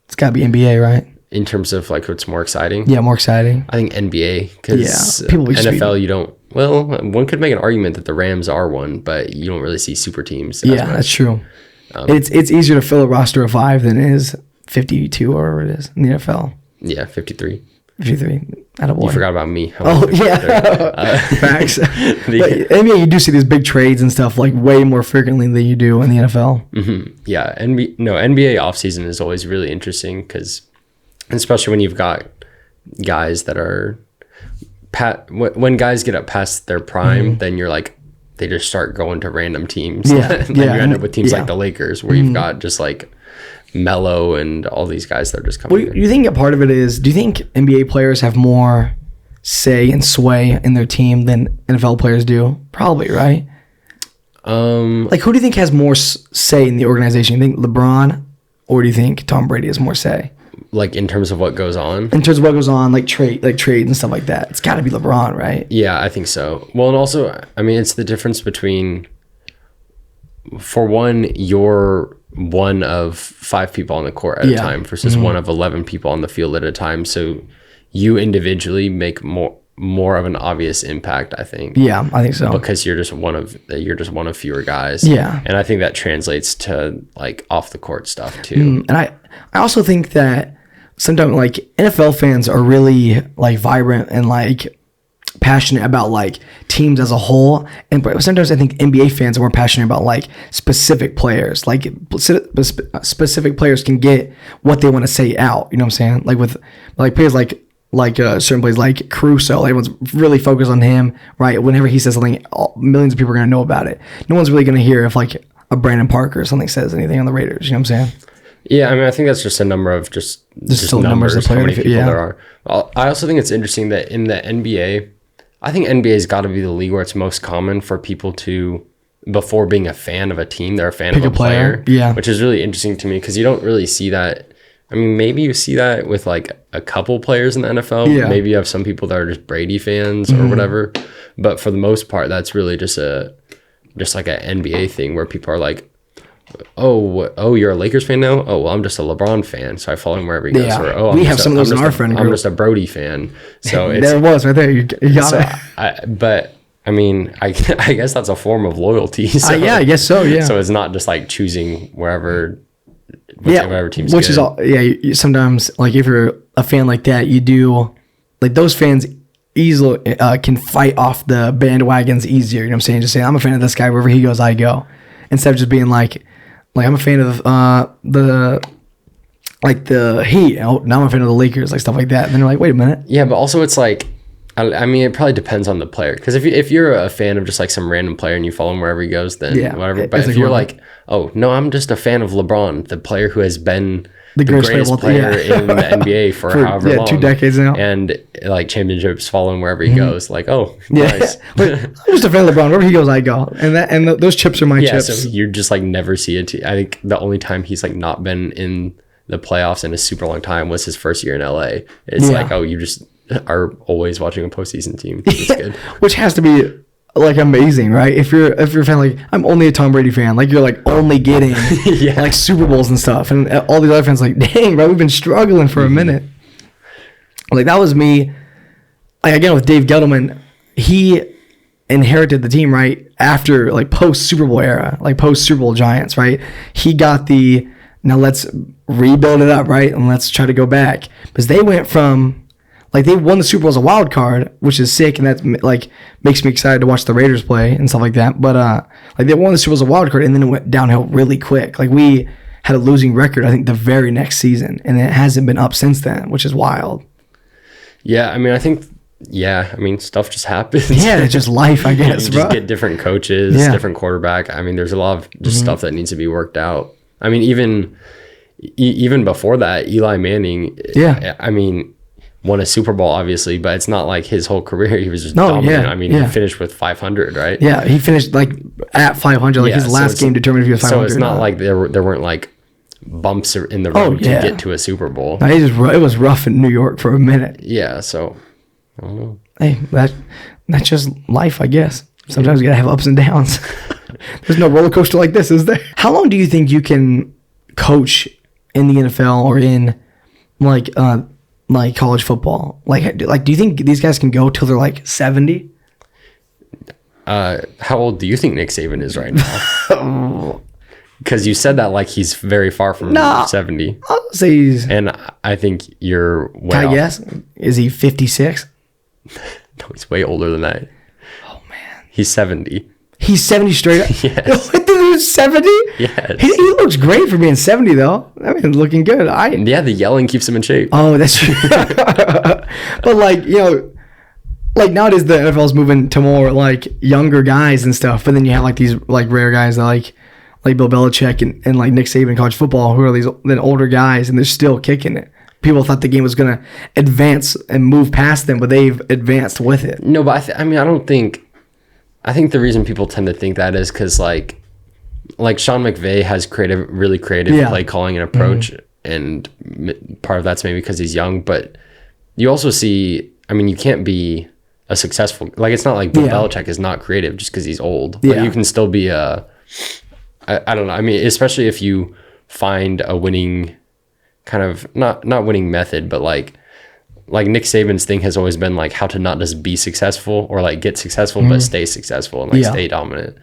It's got to be NBA, right? In terms of, like, what's more exciting? Yeah, more exciting. I think NBA, because NFL, you don't... Well, one could make an argument that the Rams are one, but you don't really see super teams. Yeah, that's true. It's easier to fill a roster of 5 than it is 52 or whatever it is in the NFL. Yeah, 53. 53. Attaboy. You forgot about me. Oh, yeah. Facts. But NBA, you do see these big trades and stuff, like, way more frequently than you do in the NFL. Mm-hmm. Yeah. NBA offseason is always really interesting, because especially when you've got guys that are when guys get up past their prime, then you're like, they just start going to random teams. Yeah. Then you end up with teams like the Lakers, where you've got just like Melo and all these guys that are just coming. Do you think a part of it is, do you think NBA players have more say and sway in their team than NFL players do? Probably, right? Like, who do you think has more say in the organization? You think LeBron, or do you think Tom Brady has more say? Like, in terms of what goes on? In terms of what goes on, like trades and stuff like that. It's got to be LeBron, right? Yeah, I think so. Well, and also, I mean, it's the difference between, for one, you're one of 5 people on the court at a time versus one of 11 people on the field at a time. So you individually make more of an obvious impact, I think. Yeah, I think so. Because you're just one of fewer guys. Yeah. And I think that translates to, like, off the court stuff too. And I also think that sometimes, like, NFL fans are really, like, vibrant and, like, passionate about, like, teams as a whole, and sometimes I think NBA fans are more passionate about, like, specific players. Like, specific players can get what they want to say out, you know what I'm saying? Like, with, like, players like certain players like Caruso, everyone's really focused on him, right? Whenever he says something, millions of people are going to know about it. No one's really going to hear if, like, a Brandon Parker or something says anything on the Raiders, you know what I'm saying? Yeah, I mean, I think that's just a number of just numbers of how many people there are. I also think it's interesting that in the NBA, I think NBA's got to be the league where it's most common for people to, before being a fan of a team, they're a fan of a player. Yeah. Which is really interesting to me, because you don't really see that. I mean, maybe you see that with, like, a couple players in the NFL. Yeah. Maybe you have some people that are just Brady fans or whatever. But for the most part, that's really just like an NBA thing where people are like, oh, you're a Lakers fan now? Oh, well, I'm just a LeBron fan, so I follow him wherever he goes. Or, oh, we have some of those in our friend group. I'm just a Brody fan. So it's, there it was right there. You got it. But I mean, I guess that's a form of loyalty. So, yeah, I guess so. Yeah. So it's not just like choosing wherever team's which good. Is all. Yeah. You sometimes, like, if you're a fan like that, you do, like, those fans easily can fight off the bandwagons easier. You know what I'm saying? Just say, I'm a fan of this guy. Wherever he goes, I go. instead of just being like I'm a fan of the Heat. Oh, now I'm a fan of the Lakers, like stuff like that. And then you're like, wait a minute. Yeah, but also it's like, I mean, it probably depends on the player. Because if you're a fan of just like some random player and you follow him wherever he goes, then whatever. But if you're like, oh no, I'm just a fan of LeBron, the player who has been the greatest player in the NBA for however long, 2 decades now, and like championships, following wherever he goes, like, oh, nice. I'm just a fan of LeBron. Wherever he goes, I go, and those chips are my chips. So you just like never see it. I think the only time he's like not been in the playoffs in a super long time was his first year in LA. It's like, oh, you just are always watching a postseason team. It's good. Which has to be like amazing, right? If you're a fan, like I'm only a Tom Brady fan, like you're like only getting like Super Bowls and stuff, and all these other fans like, dang, bro, we've been struggling for a minute. Like that was me. Like again with Dave Gettleman, he inherited the team right after like post Super Bowl era, like post Super Bowl Giants, right? He got the now let's rebuild it up, right, and let's try to go back because they went from. Like they won the Super Bowl as a wild card, which is sick, and that like makes me excited to watch the Raiders play and stuff like that. But like they won the Super Bowl as a wild card, and then it went downhill really quick. Like we had a losing record, I think, the very next season, and it hasn't been up since then, which is wild. Yeah, I mean, stuff just happens. Yeah, it's just life, I guess. You just get different coaches, different quarterback. I mean, there's a lot of just stuff that needs to be worked out. I mean, even before that, Eli Manning. Yeah, I mean. Won a Super Bowl, obviously, but it's not like his whole career. He was just dominant. Yeah, I mean, he finished with 500, right? Yeah, he finished like at 500. Like his last game determined if he was 500. So it's not like there weren't like bumps in the road to get to a Super Bowl. No, it was rough in New York for a minute. Yeah, so I don't know. Hey, that's just life, I guess. Sometimes you gotta have ups and downs. There's no roller coaster like this, is there? How long do you think you can coach in the NFL or in like college football? Like do you think these guys can go till they're like 70? How old do you think Nick Saban is right now? Because you said that like he's very far from 70. I'll say he's... And I think you're way Can I off. guess? Is he 56? No, he's way older than that. Oh, man. He's 70. He's 70 straight up? Yes. What, dude, 70? Yes. He looks great for being 70, though. I mean, looking good. Yeah, the yelling keeps him in shape. Oh, that's true. But, like, you know, like nowadays the NFL is moving to more, like, younger guys and stuff. But then you have, like, these, like, rare guys that, like Bill Belichick and like, Nick Saban in college football, who are these then older guys, and they're still kicking it. People thought the game was going to advance and move past them, but they've advanced with it. No, but I think the reason people tend to think that is because like Sean McVay has really creative play calling and approach, and part of that's maybe because he's young. But you also see, I mean, you can't be a successful, like it's not like Bill Belichick is not creative just because he's old. Like, you can still be I don't know. I mean, especially if you find a winning kind of not winning method, but like Nick Saban's thing has always been like how to not just be successful or like get successful, but stay successful and like stay dominant.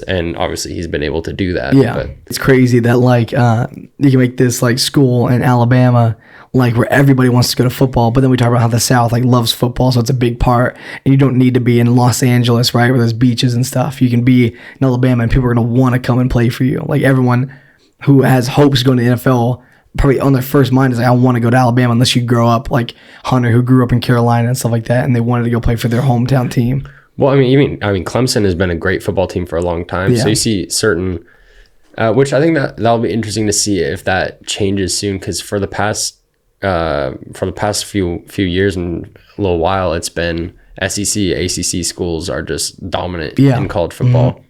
And obviously he's been able to do that. Yeah. But it's crazy that like you can make this like school in Alabama, like where everybody wants to go to football, but then we talk about how the South like loves football, so it's a big part. And you don't need to be in Los Angeles, right, where there's beaches and stuff. You can be in Alabama and people are going to want to come and play for you. Like everyone who has hopes going to the NFL probably on their first mind is like, I want to go to Alabama, unless you grow up like Hunter, who grew up in Carolina and stuff like that, and they wanted to go play for their hometown team. Well, I mean, Clemson has been a great football team for a long time. Yeah. So you see certain, which I think that'll be interesting to see if that changes soon. Because for the past few years and a little while, it's been SEC, ACC schools are just dominant in college football.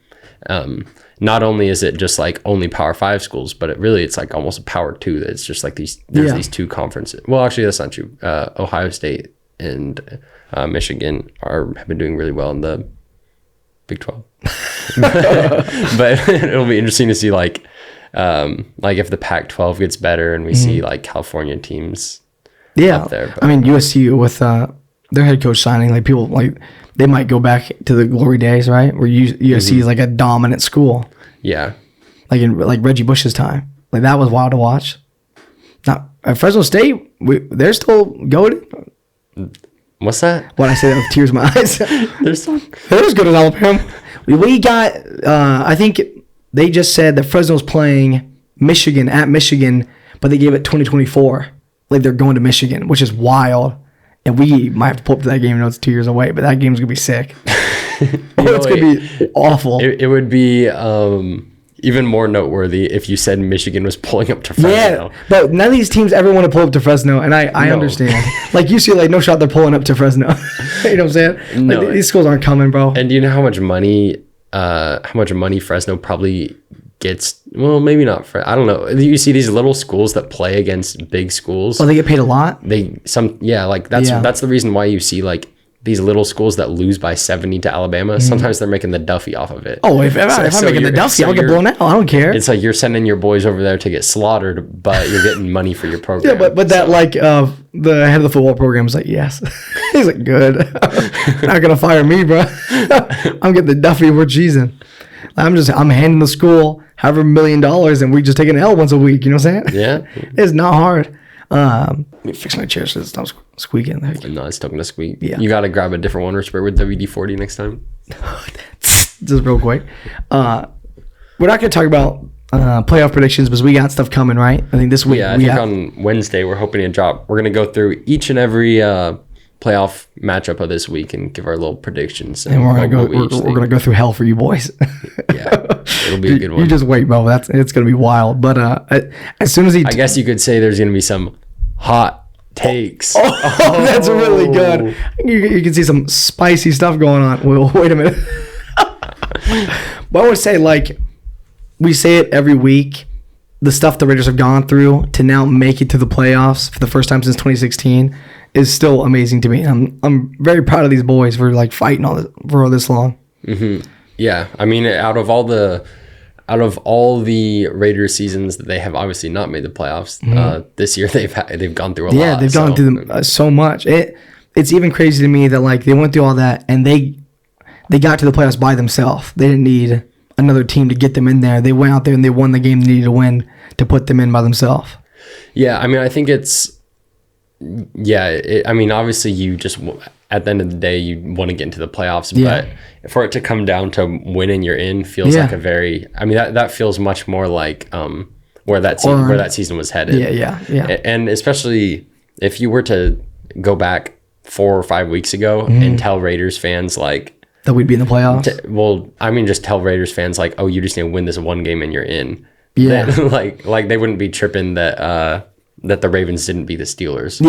Not only is it just like only Power 5 schools, but it's like almost a Power 2. It's just like these these two conferences. Well, actually, that's not true. Ohio State and Michigan have been doing really well in the Big 12. but it'll be interesting to see like if the Pac-12 gets better and we see like California teams up there. But, I mean, USC with their head coach signing, like people like they might go back to the glory days, right? Where USC is like a dominant school. Yeah. Like in like Reggie Bush's time. Like that was wild to watch. Now at Fresno State, they're still goated. What's that? When I say that with tears in my eyes. They're as good as Alabama. We got I think they just said that Fresno's playing Michigan at Michigan, but they gave it 2024. Like they're going to Michigan, which is wild. And we might have to pull up to that game. I know it's 2 years away, but that game's going to be sick. It's going to be awful. It would be even more noteworthy if you said Michigan was pulling up to Fresno. Yeah, but none of these teams ever want to pull up to Fresno, and I understand. Like UCLA, no shot they're pulling up to Fresno. You know what I'm saying? Like, No. these schools aren't coming, bro. And do you know how much money Fresno probably gets? Well, maybe not. I don't know. You see these little schools that play against big schools. Oh, they get paid a lot? That's the reason why you see like these little schools that lose by 70 to Alabama. Sometimes they're making the Duffy off of it. Oh, if I'm making the Duffy, I'll get blown out. I don't care. It's like you're sending your boys over there to get slaughtered, but you're getting money for your program. Yeah, but that like the head of the football program is like, yes. He's like, good. Not gonna fire me, bro. I'm getting the Duffy. We're cheesing. I'm handing the school however $1 million, and we just take an L once a week. You know what I'm saying? Yeah, it's not hard. Let me fix my chair so it's not squeaking. No, it's still gonna squeak. Yeah. You gotta grab a different one or spray with WD-40 next time. Just real quick. We're not gonna talk about playoff predictions because we got stuff coming, right? I think this week. Yeah, I think on Wednesday we're hoping to drop. We're gonna go through each and every playoff matchup of this week and give our little predictions. And we're gonna go through hell for you boys. Yeah, it'll be a good one. You just wait, bro. It's gonna be wild. But as soon as I guess you could say there's gonna be some hot takes. Oh, that's really good. You can see some spicy stuff going on. Well, wait a minute. But I would say, like, we say it every week. The stuff the Raiders have gone through to now make it to the playoffs for the first time since 2016 is still amazing to me. I'm very proud of these boys for like fighting for this long. Mm-hmm. Yeah, I mean, out of all the Raiders seasons that they have obviously not made the playoffs, this year they've gone through a lot. Yeah, they've gone through so much. It's even crazy to me that like they went through all that and they got to the playoffs by themselves. They didn't need another team to get them in there. They went out there and they won the game they needed to win to put them in by themselves. Yeah, I mean, I think I mean, obviously you just, at the end of the day, you want to get into the playoffs, but for it to come down to winning you're in feels like that feels much more like where that season was headed. Yeah. And especially if you were to go back 4 or 5 weeks ago and tell Raiders fans like that we'd be in the playoffs. Just tell Raiders fans like, oh, you just need to win this one game and you're in. Yeah. Then, like they wouldn't be tripping that the Ravens didn't beat the Steelers.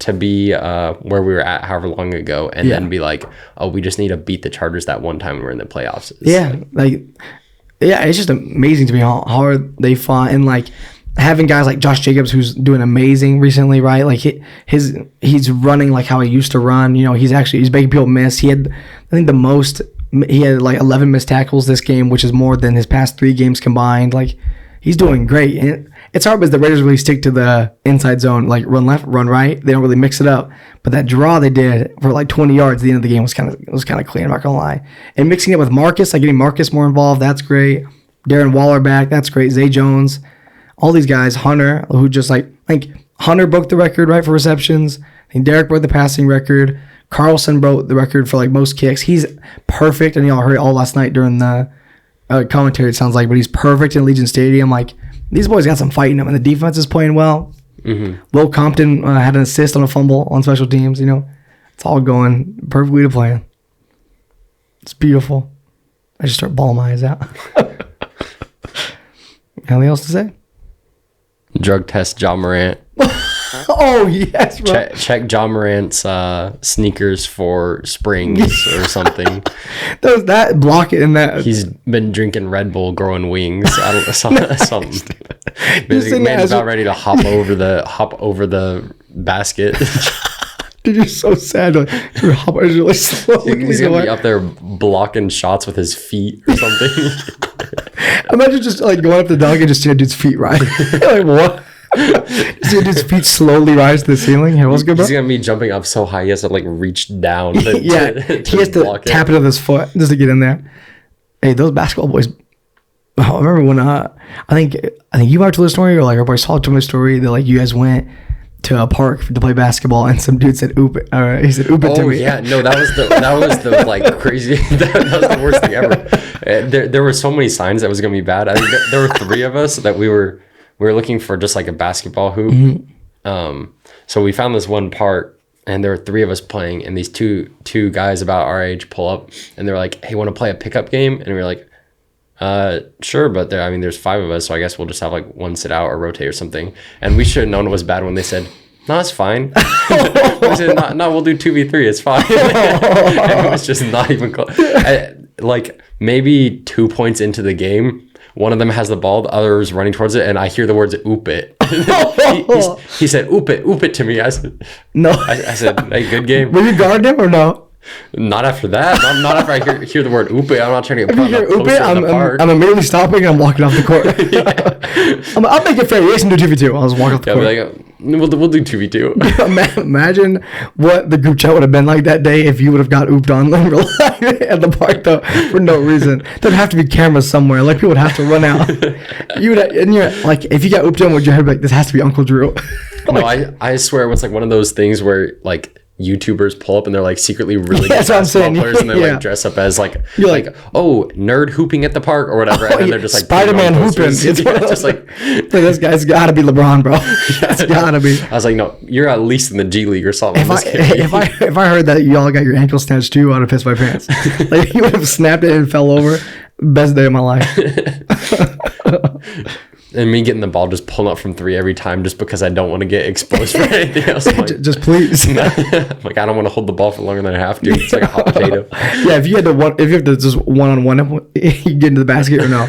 To be where we were at however long ago and then be like, oh, we just need to beat the Chargers that one time when we're in the playoffs. It's just amazing to me how hard they fought, and like having guys like Josh Jacobs who's doing amazing recently, right? Like he's running like how he used to run. You know, he's making people miss. He had like 11 missed tackles this game, which is more than his past 3 games combined. Like he's doing great. And it's hard because the Raiders really stick to the inside zone, like run left, run right. They don't really mix it up. But that draw they did for like 20 yards at the end of the game was kind of clean. I'm not gonna lie. And mixing it with Marcus, like getting Marcus more involved, that's great. Darren Waller back, that's great. Zay Jones, all these guys. Hunter, who just like Hunter broke the record right for receptions. I think Derek broke the passing record. Carlson broke the record for like most kicks. He's perfect, and y'all heard it all last night during the commentary. It sounds like, but he's perfect in Legion Stadium. Like these boys got some fight in them, and the defense is playing well. Mm-hmm. Will Compton had an assist on a fumble on special teams. You know, it's all going perfectly to plan. It's beautiful. I just start bawling my eyes out. Anything else to say? Drug test John Morant. Oh yes, bro. Check John Morant's sneakers for springs or something. that block it in that. He's been drinking Red Bull, growing wings. I don't know, something. Man's about ready to hop over the basket. Dude, you're so sad. You're hopping really slowly. He's gonna be up there blocking shots with his feet or something. Imagine just like going up the dunk and just seeing a dude's feet rise. Like what? See a dude's feet slowly rise to the ceiling. Hey, what's good, bro? He's gonna be jumping up so high he has to like reach down. He has to tap it with his foot just to get in there. Hey, those basketball boys. I remember when I think you might have told the story, or like our boy Saul told me the story that like you guys went to a park to play basketball, and some dude said "oop it." He said "oop it" to Oh me. yeah, no, that was the like crazy. That was the worst thing ever. There were so many signs that was gonna be bad. I think there were 3 of us that we were looking for just like a basketball hoop. Mm-hmm. So we found this one park, and there were 3 of us playing, and these two guys about our age pull up, and they're like, "Hey, want to play a pickup game?" And we were like, sure, but there's 5 of us, so I guess we'll just have like one sit out or rotate or something. And we should have known it was bad when they said, "No, it's fine." I said, "No, we'll do 2v3. It's fine." And it was just not even close. Like maybe 2 points into the game, one of them has the ball, the other is running towards it, and I hear the words "oop it." he said, "Oop it" to me. I said, "No." I said, "Hey, good game." Were you guarding him or no? Not after that. Not after I hear the word "oop it." I'm not trying to get put on a "Oop it," poster in the park. I'm immediately stopping and I'm walking off the court. I'll make it fair. You guys can do 2v2. I'll just walk off the court. We'll do 2v2. Imagine what the group chat would have been like that day if you would have got ooped on in real life at the park though for no reason. There'd have to be cameras somewhere. Like people would have to run out. You would, and you're like, if you got ooped on, would your head be like, "This has to be Uncle Drew"? Like, no, I swear it was like one of those things where like YouTubers pull up and they're like secretly really good basketball players, and they like dress up as like oh, nerd hooping at the park or whatever, and then they're just like Spider-Man hooping. It's just like this guy's gotta be LeBron, bro. It's gotta be. I was like, no, you're at least in the G League or something. If I heard that y'all got your ankle snatched too, I'd have pissed my pants. Like you would have snapped it and fell over. Best day of my life. And me getting the ball just pulling up from 3 every time just because I don't want to get exposed for anything else. Like, just please. I'm like, I don't want to hold the ball for longer than I have to. It's like a hot potato. Yeah, if you have to just one-on-one, you get into the basket or no?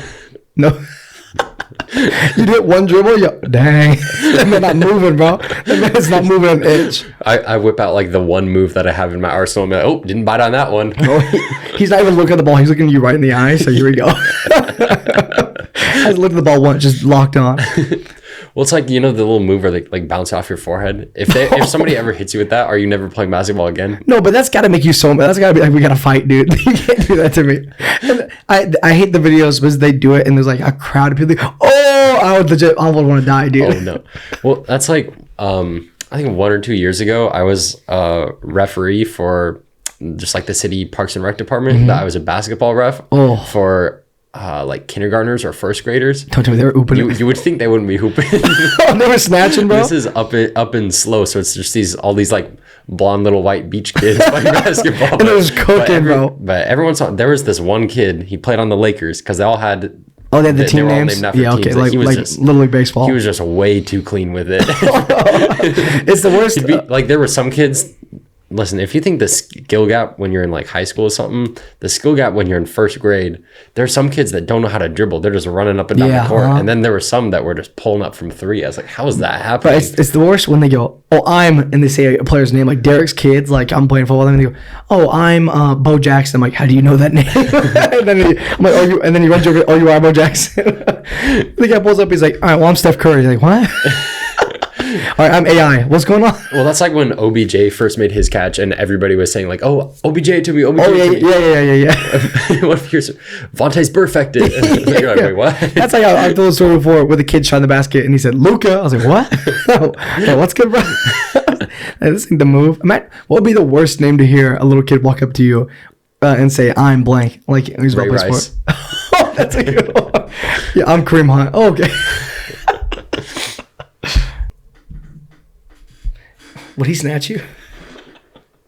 You do it one dribble, dang. That man not moving, bro. That man's not moving an inch. I whip out like the one move that I have in my arsenal. I'm like, oh, didn't bite on that one. He's not even looking at the ball. He's looking at you right in the eye. So here we go. I just looked at the ball once, just locked on. Well, it's like, the little move where they like bounce off your forehead. If somebody ever hits you with that, are you never playing basketball again? No, but that's got to make you so mad. That's got to be like, we got to fight, dude. You can't do that to me. And I hate the videos because they do it and there's like a crowd of people. Like, oh, I would want to die, dude. Oh, no. Well, that's like, I think 1 or 2 years ago, I was a referee for just like the city Parks and Rec department. Mm-hmm. I was a basketball ref for like kindergartners or first graders. Don't tell me they were hooping. You would think they wouldn't be hooping. They were snatching, bro. This is up and slow, so it's just all these like blonde little white beach kids playing basketball. And it was cooking, bro. But there was this one kid. He played on the Lakers because they all had. Oh, they had the team names? Yeah, okay. Like Little League Baseball. He was just way too clean with it. It's the worst. Like there were some kids. Listen, if you think the skill gap when you're in like high school or something, the skill gap when you're in first grade, there's some kids that don't know how to dribble. They're just running up and down the court. And then there were some that were just pulling up from 3. I was like, how is that happening? But it's the worst when they go, oh, and they say a player's name, like Derek's kids, like I'm playing football, and they go, oh, I'm Bo Jackson. I'm like, how do you know that name? And then I'm like, and then he runs over, oh, you are Bo Jackson. The guy pulls up, he's like, all right, well, I'm Steph Curry. He's like, what? All right, I'm AI. What's going on? Well, that's like when OBJ first made his catch and everybody was saying like, oh, OBJ to me, OBJ to me. Yeah. What if you're Vontae's perfected? You're like, wait, what? That's like I've told the story before where the kid shot in the basket and he said, Luca. I was like, what? What's good, bro? This ain't the move. Matt, what would be the worst name to hear a little kid walk up to you and say, I'm blank? Like, he's about to play sport. Oh, that's a good one. Yeah, I'm Kareem Hunt. Oh, okay. Would he snatch you?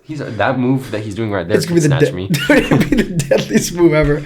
That move that he's doing right there. It's gonna be snatch me. It would be the deadliest move ever.